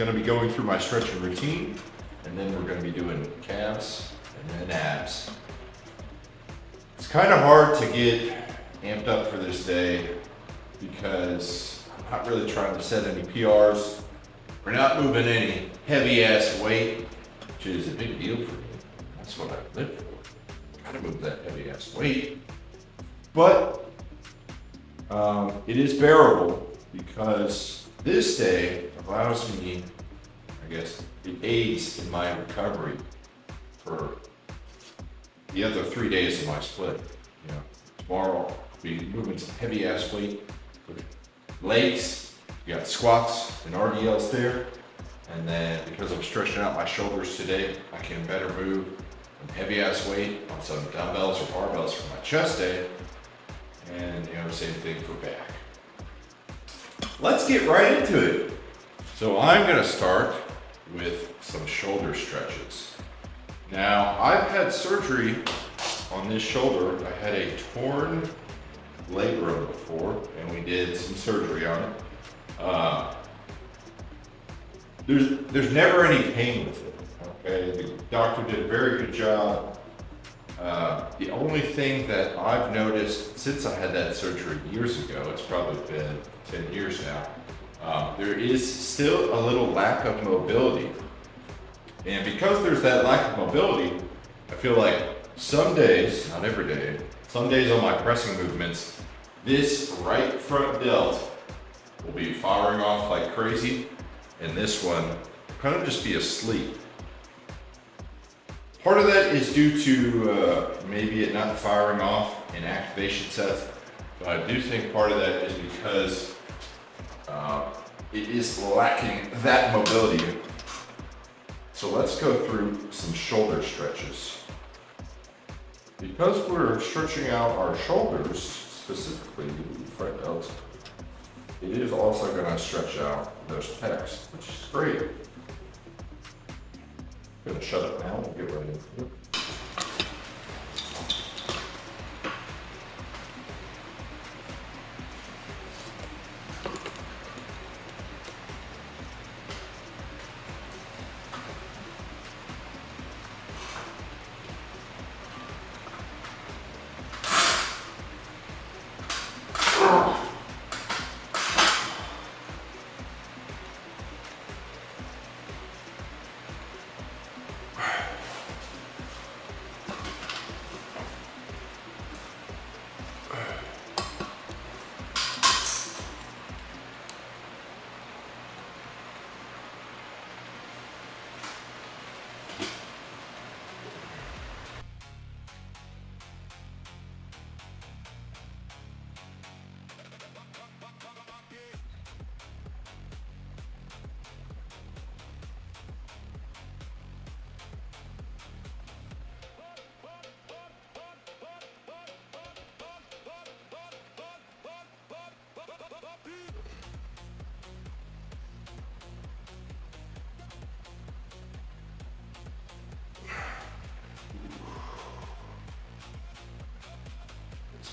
gonna be going through my stretching routine, and then we're gonna be doing calves and then abs. It's kind of hard to get amped up for this day because I'm not really trying to set any PRs. We're not moving any heavy ass weight, which is a big deal for me. That's what I live for. Gotta move that heavy ass weight. But it is bearable because this day allows me, I guess, it aids in my recovery for the other 3 days of my split. You know, tomorrow I'll be moving some heavy ass weight with legs. You got squats and RDLs there. And then because I'm stretching out my shoulders today, I can better move some heavy ass weight on some dumbbells or barbells for my chest day. And you know, same thing for back. Let's get right into it. So I'm gonna start with some shoulder stretches. Now, I've had surgery on this shoulder. I had a torn labrum before, and we did some surgery on it. There's never any pain with it, okay? The doctor did a very good job. The only thing that I've noticed since I had that surgery years ago, it's probably been 10 years now, there is still a little lack of mobility. And because there's that lack of mobility, I feel like some days, not every day, some days on my pressing movements, this right front delt will be firing off like crazy, and this one will kind of just be asleep. Part of that is due to maybe it not firing off in activation sets, but I do think part of that is because it is lacking that mobility. So let's go through some shoulder stretches. Because we're stretching out our shoulders, specifically the front delt, it is also going to stretch out those pecs, which is great. I'm going to shut up now and get right into it.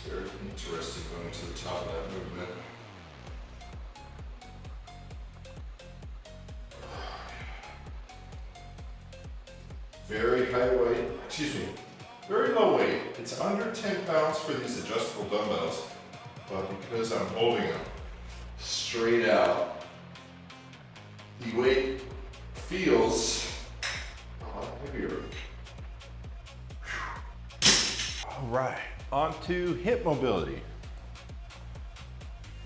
Very interesting going to the top of that movement. Very high weight, very low weight. It's under 10 pounds for these adjustable dumbbells, but because I'm holding them straight out, the weight feels a lot heavier. All right. On to hip mobility.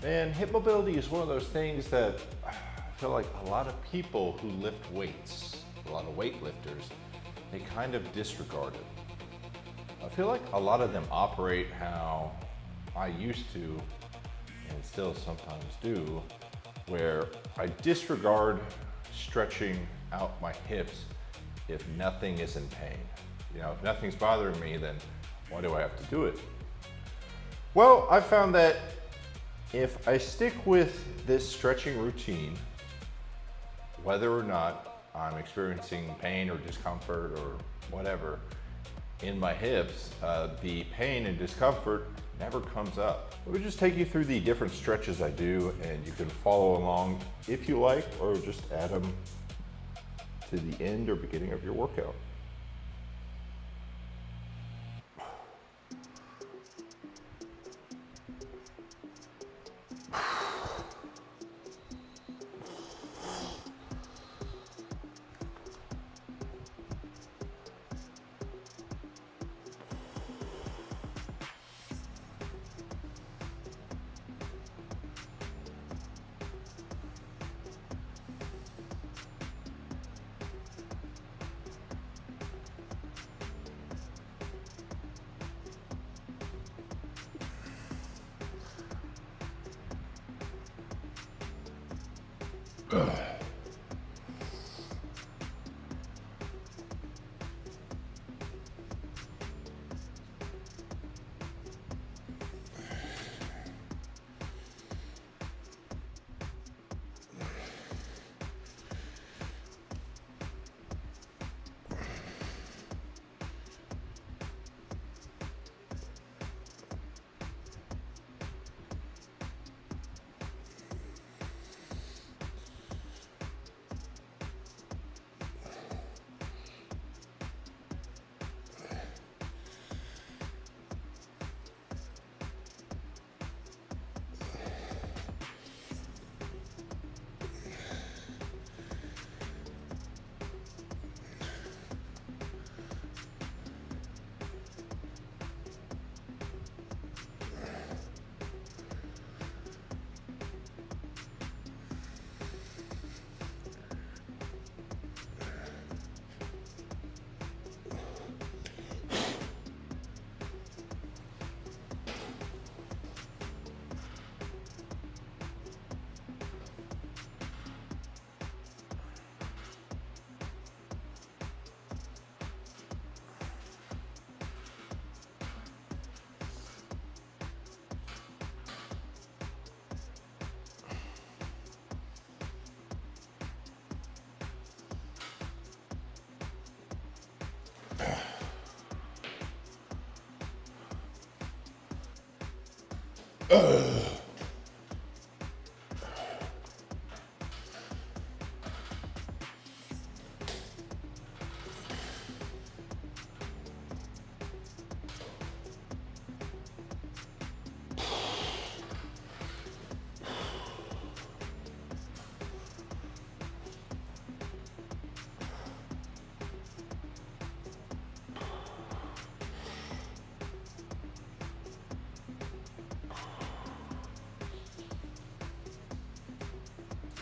Man, hip mobility is one of those things that I feel like a lot of people who lift weights, a lot of weightlifters, they kind of disregard it. I feel like a lot of them operate how I used to, and still sometimes do, where I disregard stretching out my hips if nothing is in pain. You know, if nothing's bothering me, then why do I have to do it? Well, I found that if I stick with this stretching routine, whether or not I'm experiencing pain or discomfort or whatever in my hips, the pain and discomfort never comes up. Let me just take you through the different stretches I do, and you can follow along if you like, or just add them to the end or beginning of your workout.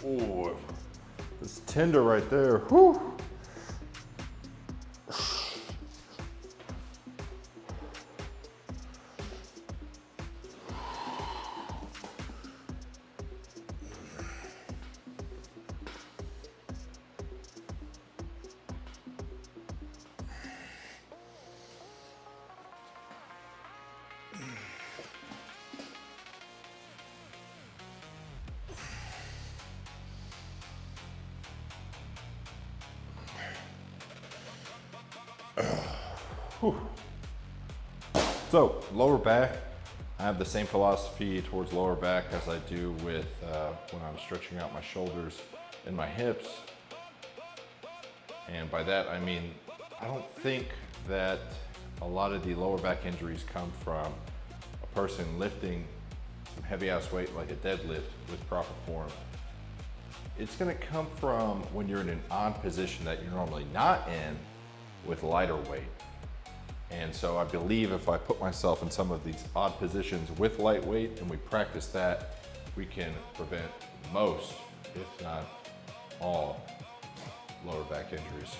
Oh, it's tender right there. Whew. So lower back, I have the same philosophy towards lower back as I do with when I'm stretching out my shoulders and my hips. And by that, I mean, I don't think that a lot of the lower back injuries come from a person lifting some heavy ass weight like a deadlift with proper form. It's gonna come from when you're in an odd position that you're normally not in with lighter weight. And so I believe if I put myself in some of these odd positions with light weight and we practice that, we can prevent most, if not all, lower back injuries.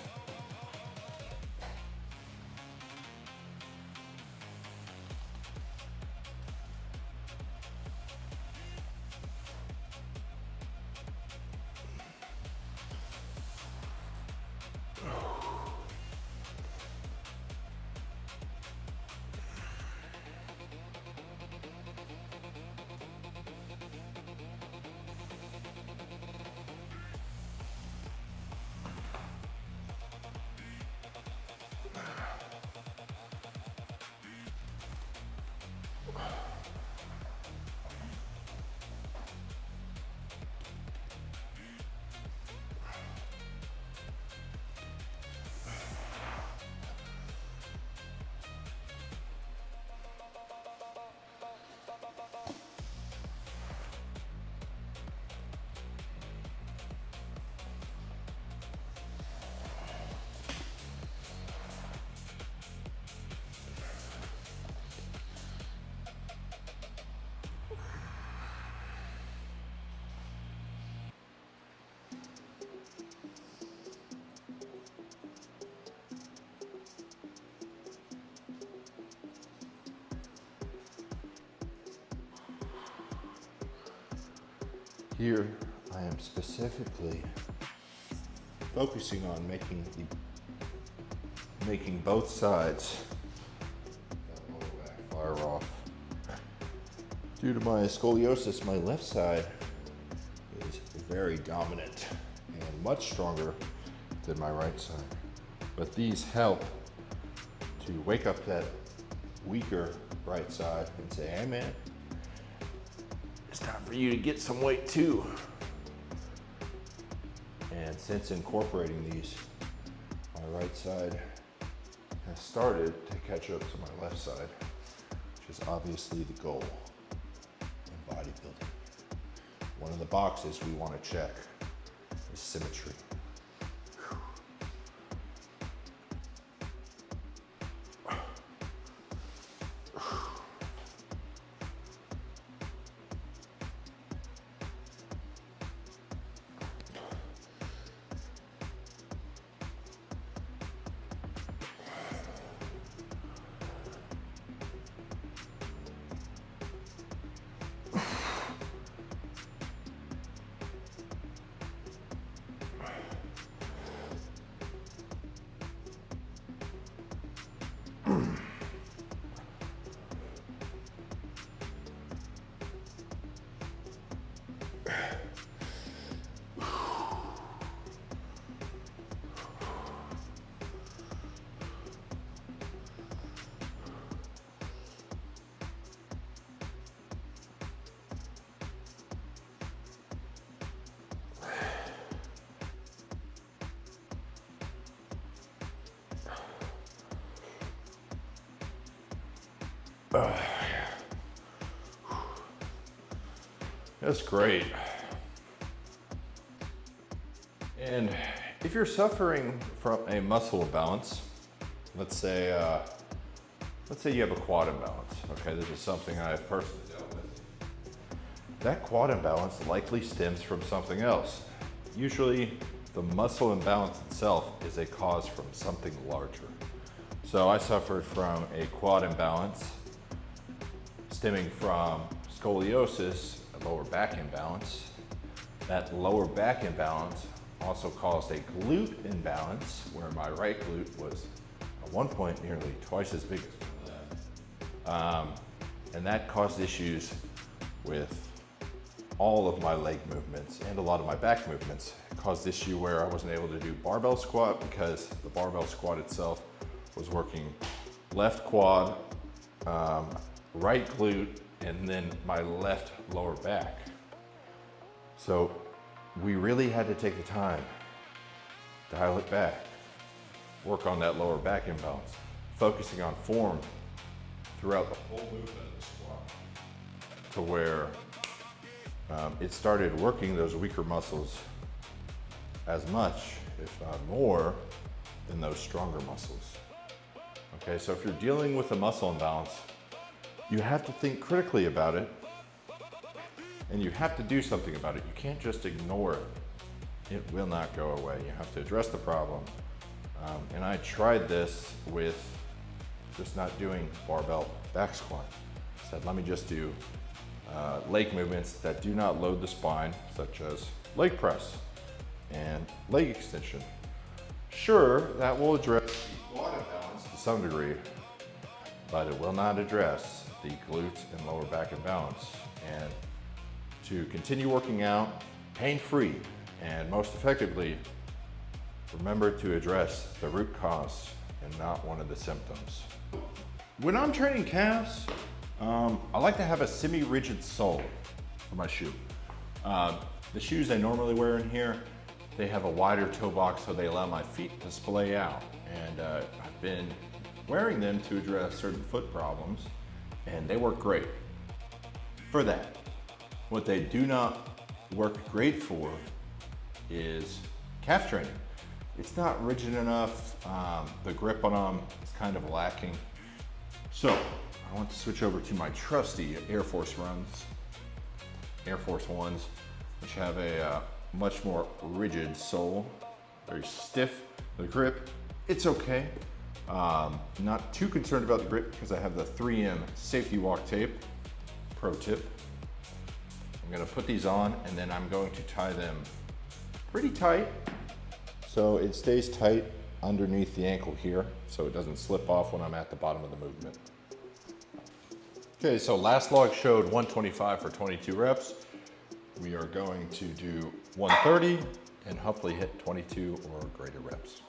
Here, I am specifically focusing on making both sides that lower back fire off. Due to my scoliosis, my left side is very dominant and much stronger than my right side. But these help to wake up that weaker right side and say, hey man, it's time for you to get some weight too. And since incorporating these, my right side has started to catch up to my left side, which is obviously the goal in bodybuilding. One of the boxes we want to check is symmetry. That's great. And if you're suffering from a muscle imbalance, let's say you have a quad imbalance. Okay, this is something I've personally dealt with. That quad imbalance likely stems from something else. Usually the muscle imbalance itself is a cause from something larger. So I suffered from a quad imbalance stemming from scoliosis, a lower back imbalance. That lower back imbalance also caused a glute imbalance where my right glute was at one point nearly twice as big as my left. And that caused issues with all of my leg movements and a lot of my back movements. It caused issue where I wasn't able to do barbell squat because the barbell squat itself was working left quad, right glute, and then my left lower back. So we really had to take the time, dial it back, work on that lower back imbalance, focusing on form throughout the whole movement of the squat to where it started working those weaker muscles as much, if not more, than those stronger muscles. Okay, so if you're dealing with a muscle imbalance, you have to think critically about it and you have to do something about it. You can't just ignore it. It will not go away. You have to address the problem. And I tried this with just not doing barbell back squat. I said, let me just do leg movements that do not load the spine, such as leg press and leg extension. Sure, that will address the quad imbalance to some degree, but it will not address the glutes and lower back imbalance. And to continue working out pain-free and most effectively, remember to address the root cause and not one of the symptoms. When I'm training calves, I like to have a semi-rigid sole for my shoe. The shoes I normally wear in here, they have a wider toe box so they allow my feet to splay out. And I've been wearing them to address certain foot problems and they work great for that. What they do not work great for is calf training. It's not rigid enough. The grip on them is kind of lacking. So I want to switch over to my trusty Air Force Ones, which have a much more rigid sole, very stiff. The grip, it's okay. Not too concerned about the grip because I have the 3M safety walk tape. Pro tip. I'm gonna put these on and then I'm going to tie them pretty tight. So it stays tight underneath the ankle here, so it doesn't slip off when I'm at the bottom of the movement. Okay, so last log showed 125 for 22 reps. We are going to do 130 and hopefully hit 22 or greater reps.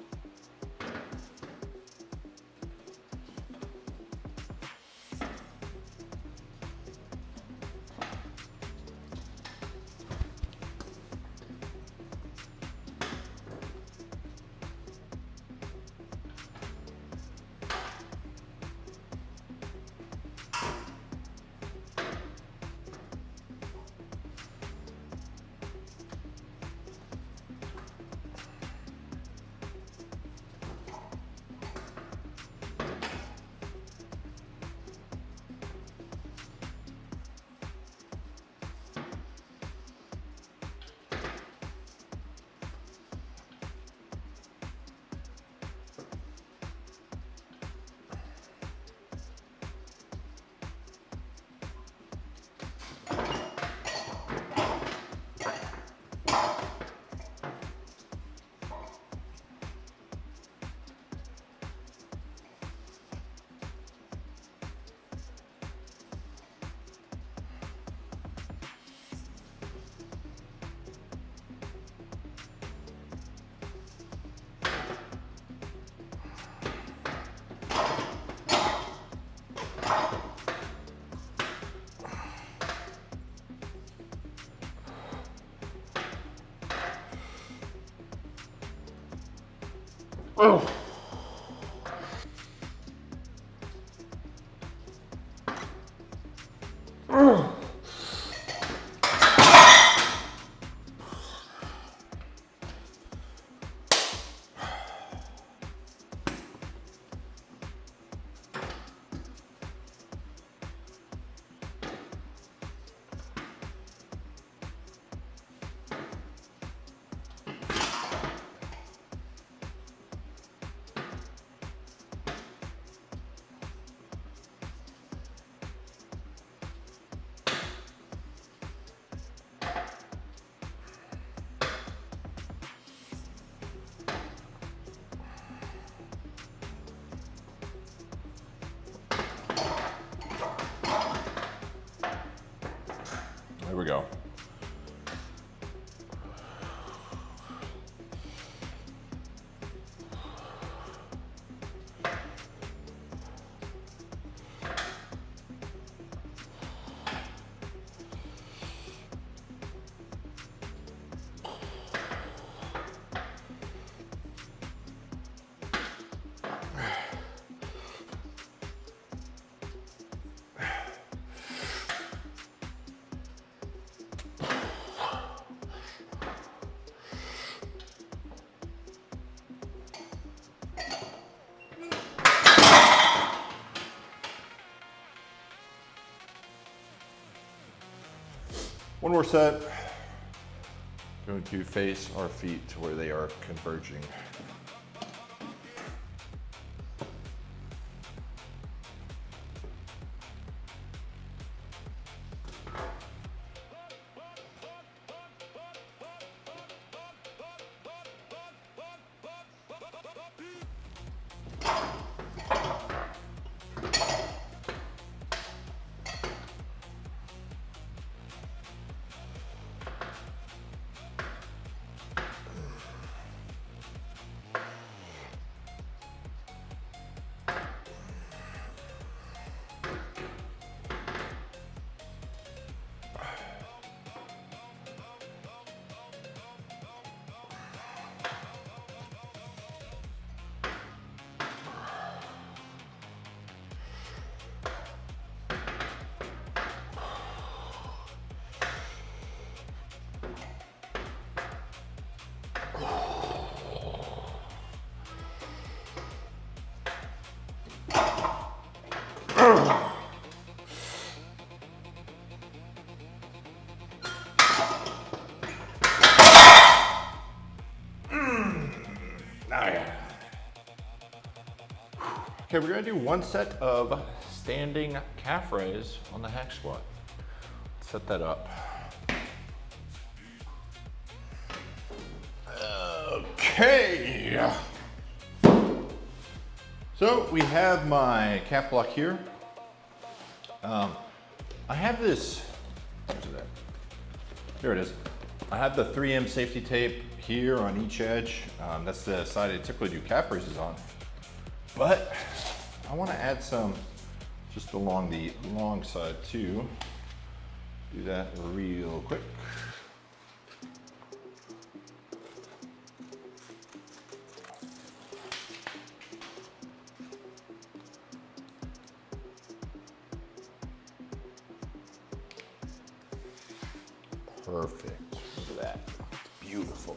Oh. There we go. One more set. Going to face our feet to where they are converging. Okay, we're gonna do one set of standing calf raise on the hack squat. Set that up. Okay. So we have my calf block here. I have this, where's it at? Here it is. I have the 3M safety tape here on each edge. That's the side I typically do calf raises on. But I want to add some just along the long side too. Do that real quick. Perfect. Look at that. Beautiful.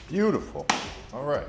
Beautiful. All right.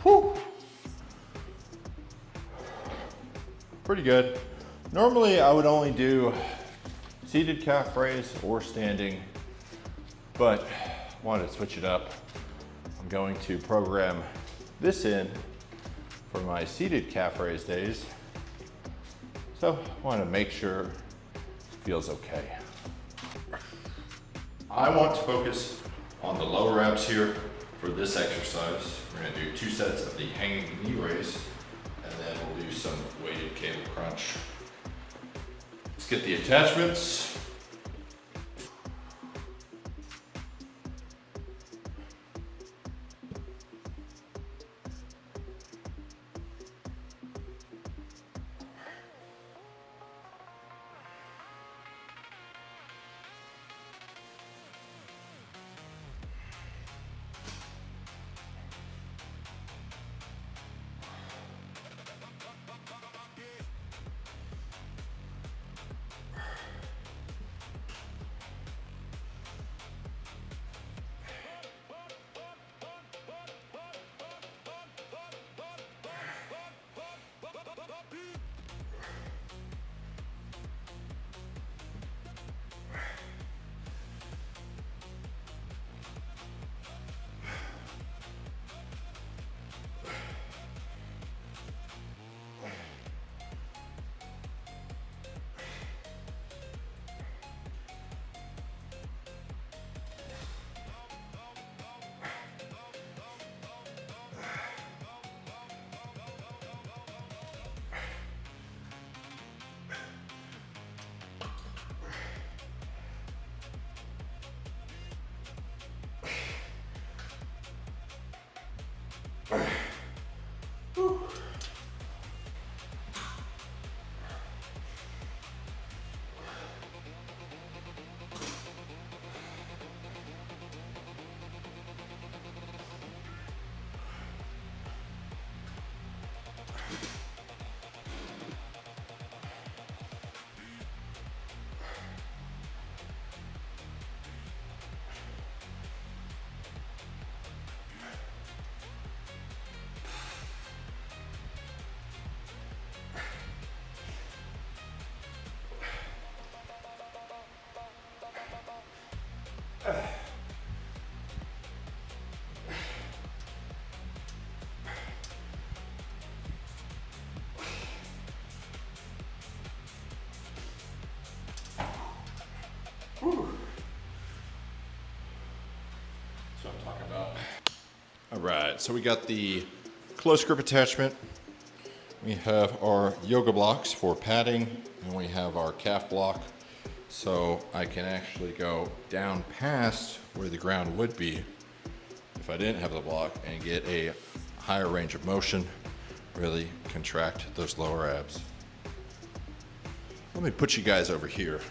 Whew. Pretty good. Normally I would only do seated calf raise or standing, but I wanted to switch it up. I'm going to program this in for my seated calf raise days. So I want to make sure it feels okay. I want to focus on the lower abs here for this exercise. We're going to do 2 sets of the hanging knee raise, and then we'll do some weighted cable crunch. Let's get the attachments. what I'm talking about. All right, so we got the close grip attachment. We have our yoga blocks for padding, and we have our calf block. So I can actually go down past where the ground would be if I didn't have the block and get a higher range of motion, really contract those lower abs. Let me put you guys over here.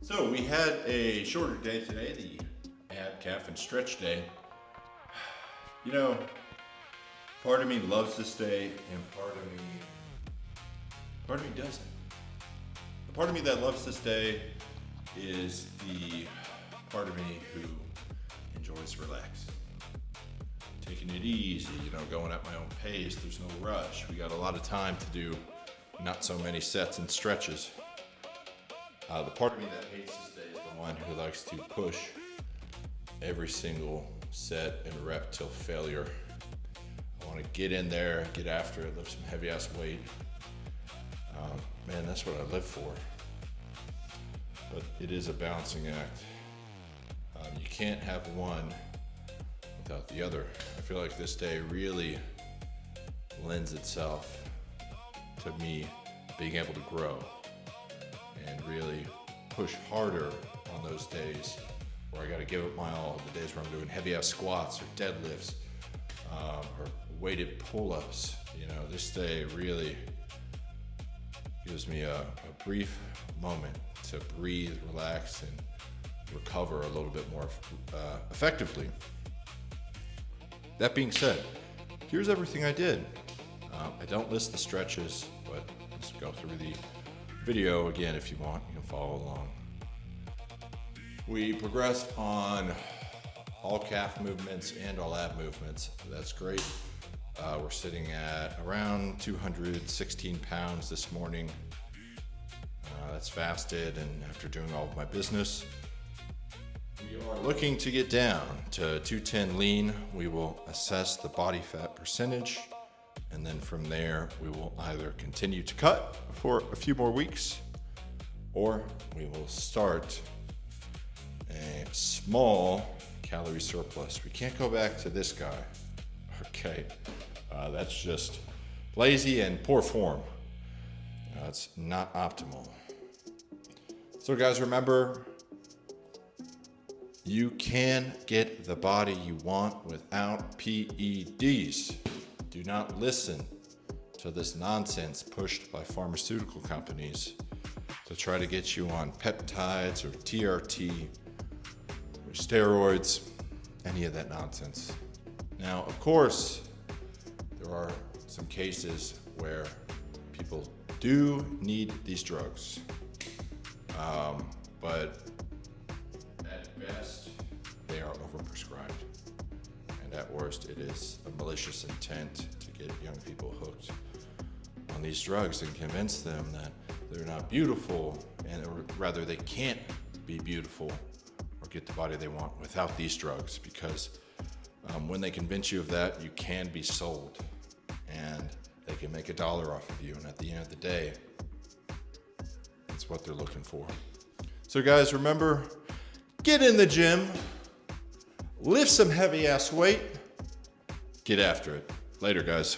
So we had a shorter day today, the ab, calf, and stretch day. You know, part of me loves this day, and part of me doesn't. The part of me that loves this day is the part of me who enjoys relaxing. Taking it easy, you know, going at my own pace, there's no rush. We got a lot of time to do not so many sets and stretches. The part of me that hates this day is the one who likes to push every single set and rep till failure. I want to get in there, get after it, lift some heavy ass weight. Man, that's what I live for. But it is a balancing act. You can't have one without the other. I feel like this day really lends itself to me being able to grow and really push harder on those days where I got to give it my all. The days where I'm doing heavy ass squats or deadlifts or weighted pull-ups. You know, this day really gives me a brief moment to breathe, relax, and recover a little bit more effectively. That being said, here's everything I did. I don't list the stretches, but let's go through the video again if you want. You can follow along. We progressed on all calf movements and all ab movements. That's great. We're sitting at around 216 pounds this morning. That's fasted and after doing all of my business. We are looking to get down to 210 lean. We will assess the body fat percentage, and then from there, we will either continue to cut for a few more weeks, or we will start a small calorie surplus. We can't go back to this guy. Okay, that's just lazy and poor form. It's not optimal. So guys, remember, you can get the body you want without PEDs. Do not listen to this nonsense pushed by pharmaceutical companies to try to get you on peptides or TRT or steroids, any of that nonsense. Now, of course, there are some cases where people do need these drugs, but at best, they are overprescribed. And at worst, it is a malicious intent to get young people hooked on these drugs and convince them that they're not beautiful, or rather they can't be beautiful or get the body they want without these drugs, because when they convince you of that, you can be sold and they can make $1 off of you. And at the end of the day, it's what they're looking for. So guys, remember, get in the gym, lift some heavy ass weight, get after it. Later, guys.